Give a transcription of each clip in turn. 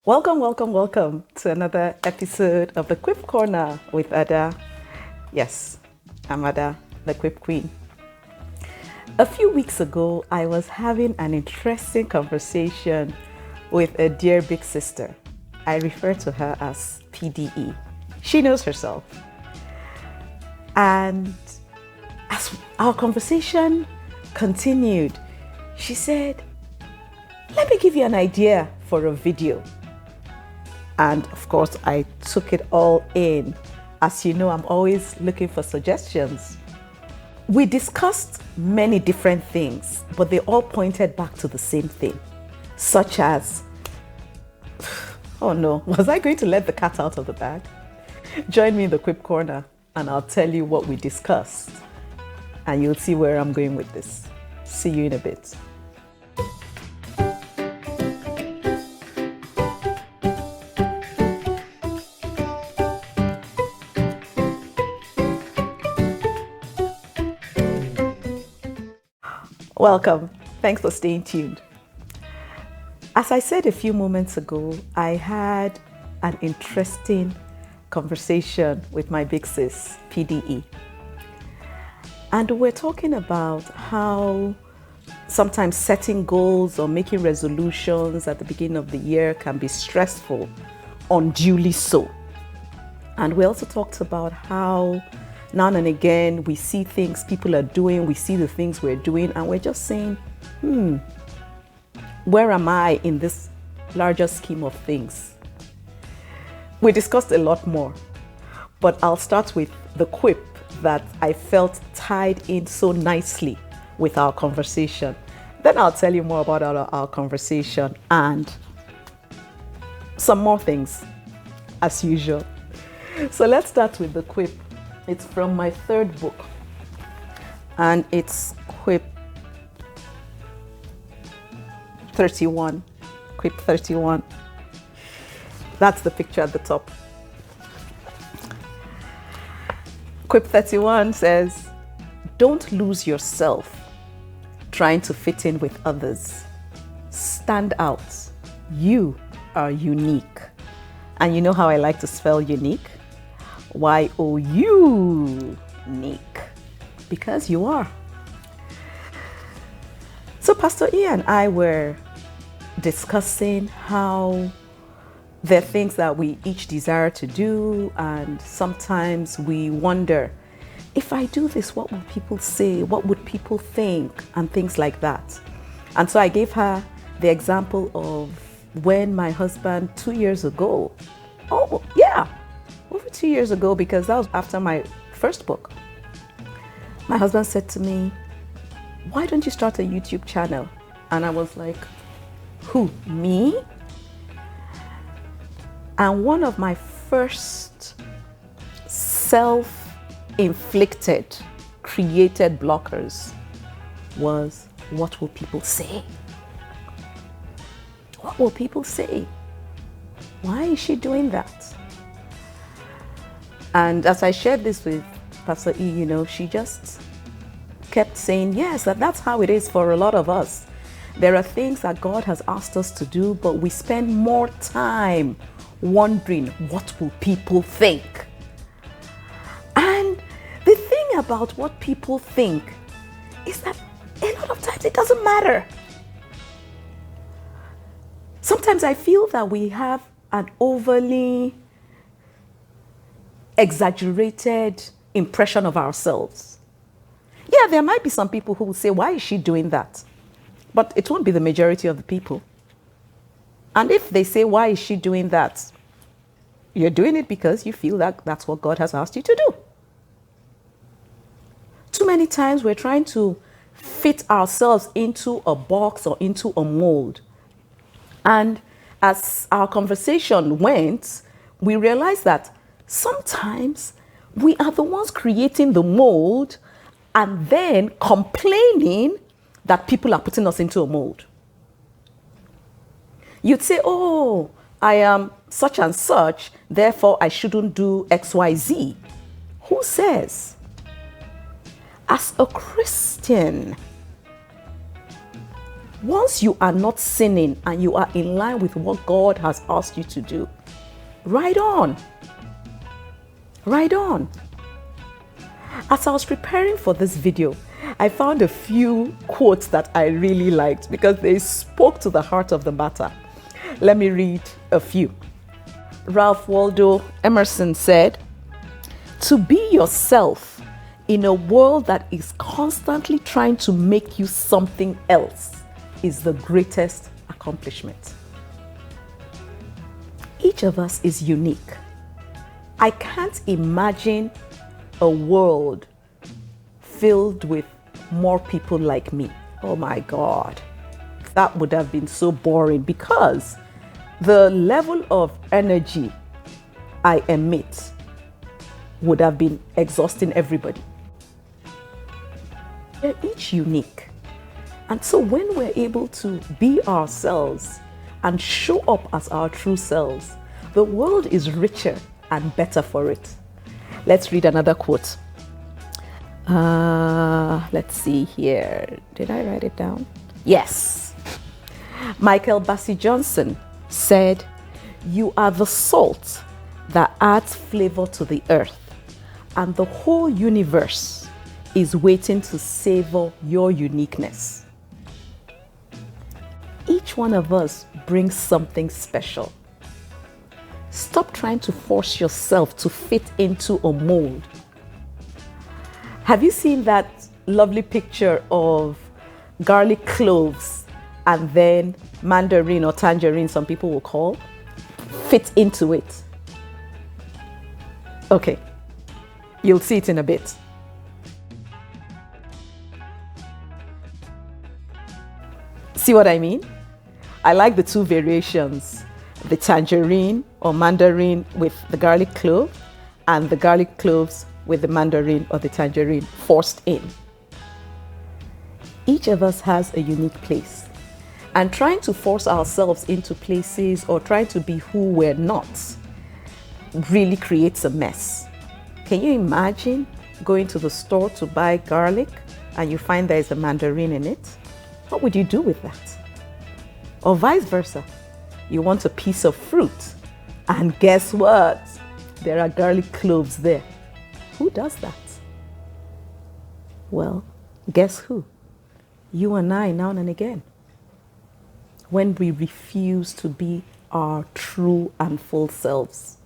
Welcome, welcome, welcome to another episode of the Quip Corner with Ada. Yes, I'm Ada, the Quip Queen. A few weeks ago, I was having an interesting conversation with a dear big sister. I refer to her as PDE. She knows herself. And as our conversation continued, she said, "Let me give you an idea for a video." And of course, I took it all in. As you know, I'm always looking for suggestions. We discussed many different things, but they all pointed back to the same thing, such as, oh no, was I going to let the cat out of the bag? Join me in the Quip Corner and I'll tell you what we discussed. And you'll see where I'm going with this. See you in a bit. Welcome. Thanks for staying tuned. As I said a few moments ago, I had an interesting conversation with my big sis, PDE. And we're talking about how sometimes setting goals or making resolutions at the beginning of the year can be stressful, unduly so. And we also talked about how now and again we see things people are doing, we see the things we're doing, and we're just saying, where am I in this larger scheme of things? We discussed a lot more, but I'll start with the quip that I felt tied in so nicely with our conversation. Then I'll tell you more about our conversation and some more things as usual. So let's start with the quip. It's from my third book, and it's Quip 31. Quip 31. That's the picture at the top. Quip 31 says, "Don't lose yourself trying to fit in with others. Stand out. You are unique." And you know how I like to spell unique? Y-O-U-nique, because you are. So Pastor E and I were discussing how there are things that we each desire to do, and sometimes we wonder, if I do this, what will people say? What would people think? And things like that. And so I gave her the example of when my husband 2 years ago, over 2 years ago, because that was after my first book, my husband said to me, "Why don't you start a YouTube channel?" And I was like, "Who, me?" And one of my first self-inflicted, created blockers was, what will people say? What will people say? Why is she doing that? And as I shared this with Pastor E, she just kept saying, yes, that's how it is for a lot of us. There are things that God has asked us to do, but we spend more time wondering, what will people think? And the thing about what people think is that a lot of times it doesn't matter. Sometimes I feel that we have an overly exaggerated impression of ourselves. Yeah, there might be some people who will say, why is she doing that? But it won't be the majority of the people. And if they say, why is she doing that? You're doing it because you feel that that's what God has asked you to do. Too many times we're trying to fit ourselves into a box or into a mold. And as our conversation went, we realized that sometimes we are the ones creating the mold and then complaining that people are putting us into a mold. You'd say, oh, I am such and such, therefore I shouldn't do XYZ. Who says? As a Christian, Once you are not sinning and you are in line with what God has asked you to do, ride on. Ride on. As I was preparing for this video, I found a few quotes that I really liked because they spoke to the heart of the matter. Let me read a few. Ralph Waldo Emerson said, "To be yourself in a world that is constantly trying to make you something else is the greatest accomplishment." Each of us is unique. I can't imagine a world filled with more people like me. Oh my God, that would have been so boring because the level of energy I emit would have been exhausting everybody. We're each unique. And so when we're able to be ourselves and show up as our true selves, the world is richer and better for it. Let's read another quote. Let's see here. Did I write it down? Yes. Michael Bassey Johnson said, "You are the salt that adds flavor to the earth, and the whole universe is waiting to savor your uniqueness." Each one of us brings something special. Stop trying to force yourself to fit into a mold. Have you seen that lovely picture of garlic cloves and then mandarin or tangerine, some people will call, fit into it? Okay, you'll see it in a bit. See what I mean? I like the two variations, the tangerine or mandarin with the garlic clove and the garlic cloves with the mandarin or the tangerine forced in. Each of us has a unique place, and trying to force ourselves into places or trying to be who we're not really creates a mess. Can you imagine going to the store to buy garlic and you find there's a mandarin in it? What would you do with that? Or vice versa. You want a piece of fruit and guess what? There are garlic cloves there. Who does that? Well, guess who? You and I now and again. When we refuse to be our true and full selves.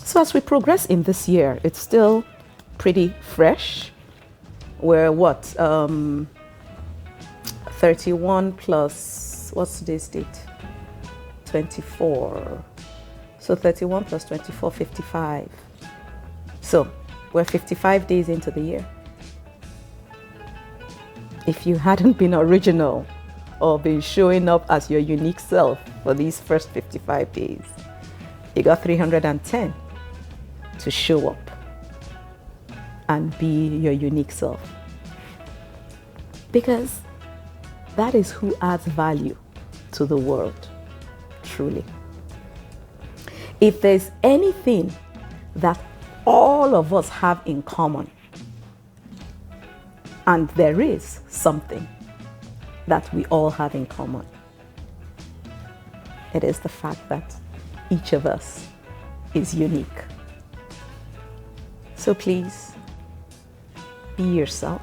So as we progress in this year, it's still pretty fresh. We're what? 31 plus, what's today's date? 24. So 31 plus 24, 55. So we're 55 days into the year. If you hadn't been original or been showing up as your unique self for these first 55 days, you got 310 to show up and be your unique self. Because that is who adds value to the world, truly. If there's anything that all of us have in common, and there is something that we all have in common, it is the fact that each of us is unique. So please, be yourself,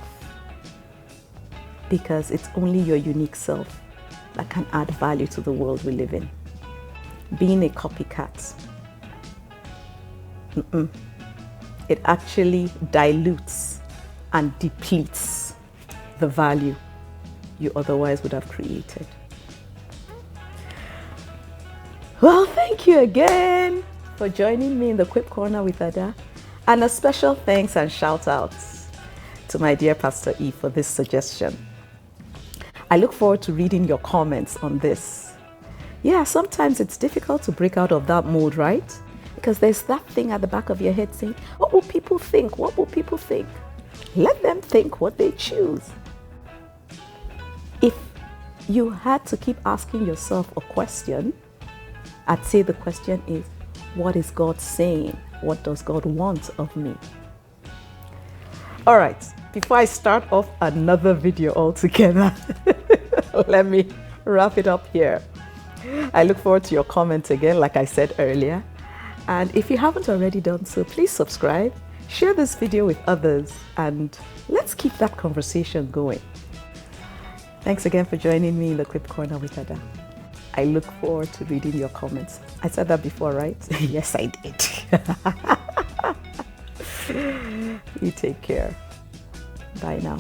because it's only your unique self that can add value to the world we live in. Being a copycat, it actually dilutes and depletes the value you otherwise would have created. Well, thank you again for joining me in the Quip Corner with Ada. And a special thanks and shout outs to my dear Pastor E for this suggestion. I look forward to reading your comments on this. Yeah, sometimes it's difficult to break out of that mold, right? Because there's that thing at the back of your head saying, what will people think? What will people think? Let them think what they choose. If you had to keep asking yourself a question, I'd say the question is, what is God saying? What does God want of me? All right, before I start off another video altogether, let me wrap it up here. I look forward to your comments again, like I said earlier. And if you haven't already done so, please subscribe, share this video with others, and let's keep that conversation going. Thanks again for joining me in the Quip Corner with Ada. I look forward to reading your comments. I said that before, right? Yes, I did. You take care. Bye now.